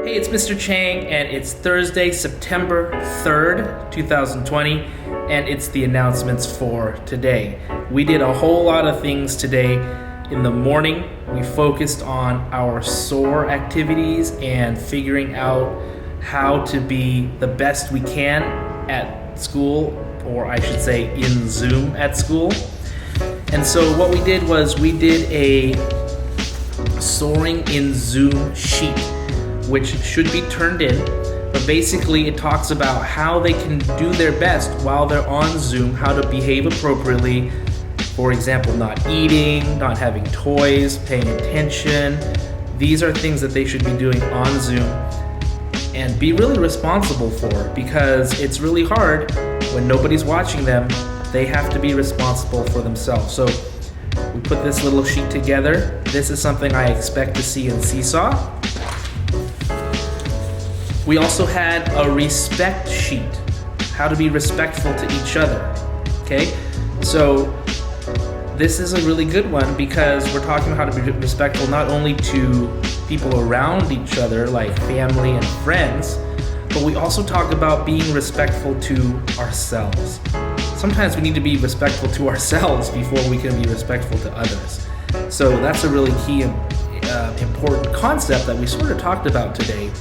Hey, it's Mr. Chang, and it's Thursday, September 3rd, 2020, and it's the announcements for today. We did a whole lot of things today. In the morning, we focused on our SOAR activities and figuring out how to be the best we can at school, or I should say in Zoom at school. And so what we did was we did a Soaring in Zoom sheet, which should be turned in, but basically it talks about how they can do their best while they're on Zoom, how to behave appropriately. For example, not eating, not having toys, paying attention. These are things that they should be doing on Zoom and be really responsible for, because it's really hard when nobody's watching them. They have to be responsible for themselves. So we put this little sheet together. This is something I expect to see in Seesaw. We also had a respect sheet, how to be respectful to each other, okay? So this is a really good one because we're talking about how to be respectful not only to people around each other, like family and friends, but we also talk about being respectful to ourselves. Sometimes we need to be respectful to ourselves before we can be respectful to others. So that's a really key important concept that we sort of talked about today.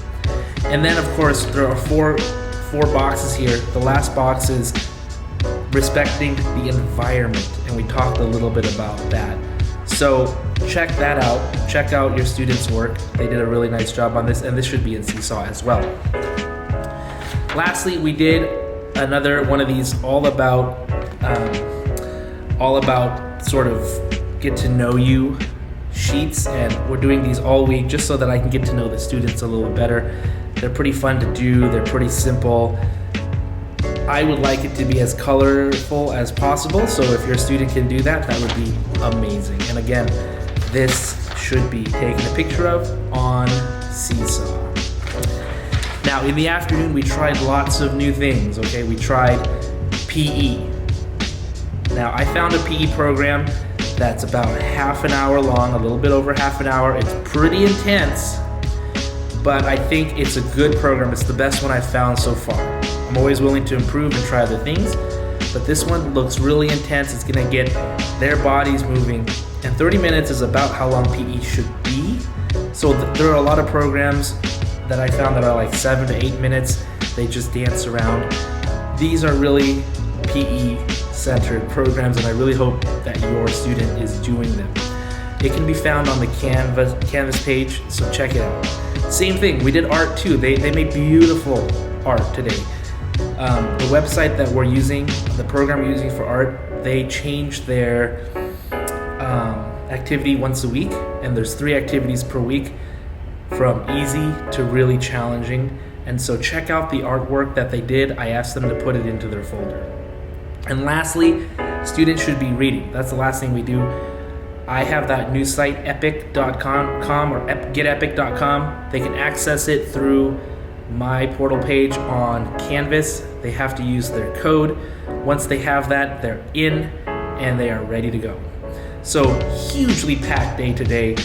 And then, of course, there are four boxes here. The last box is respecting the environment, and we talked a little bit about that. So check that out. Check out your students' work. They did a really nice job on this, and this should be in Seesaw as well. Lastly, we did another one of these all about sort of get to know you sheets, and we're doing these all week just so that I can get to know the students a little better. They're pretty fun to do. They're pretty simple. I would like it to be as colorful as possible, so if your student can do that, that would be amazing. And again, this should be taken a picture of on Seesaw. Now, in the afternoon, we tried lots of new things, okay? We tried PE. Now, I found a PE program that's about half an hour long, a little bit over half an hour. It's pretty intense, but I think it's a good program. It's the best one I've found so far. I'm always willing to improve and try other things, but this one looks really intense. It's gonna get their bodies moving, and 30 minutes is about how long PE should be. So there are a lot of programs that I found that are like 7 to 8 minutes. They just dance around. These are really PE-centered programs, and I really hope that your student is doing them. It can be found on the Canvas page, so check it out. Same thing, we did art too. They made beautiful art today. The website that we're using, the program we're using for art, they changed their activity once a week, and there's 3 activities per week, from easy to really challenging. And so check out the artwork that they did. I asked them to put it into their folder. And lastly, students should be reading. That's the last thing we do. I have that new site, epic.com or getepic.com. They can access it through my portal page on Canvas. They have to use their code. Once they have that, they're in and they are ready to go. So hugely packed day today.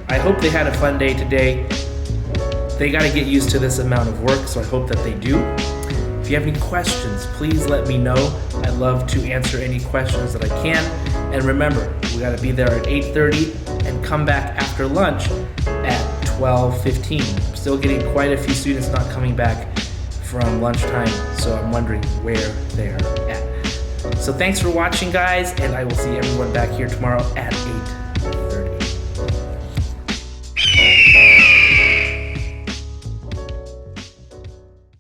I hope they had a fun day today. They got to get used to this amount of work, so I hope that they do. If you have any questions, please let me know. I'd love to answer any questions that I can. And remember, we got to be there at 8:30 and come back after lunch at 12:15. I'm still getting quite a few students not coming back from lunchtime, so I'm wondering where they're at. So thanks for watching, guys, and I will see everyone back here tomorrow at 8.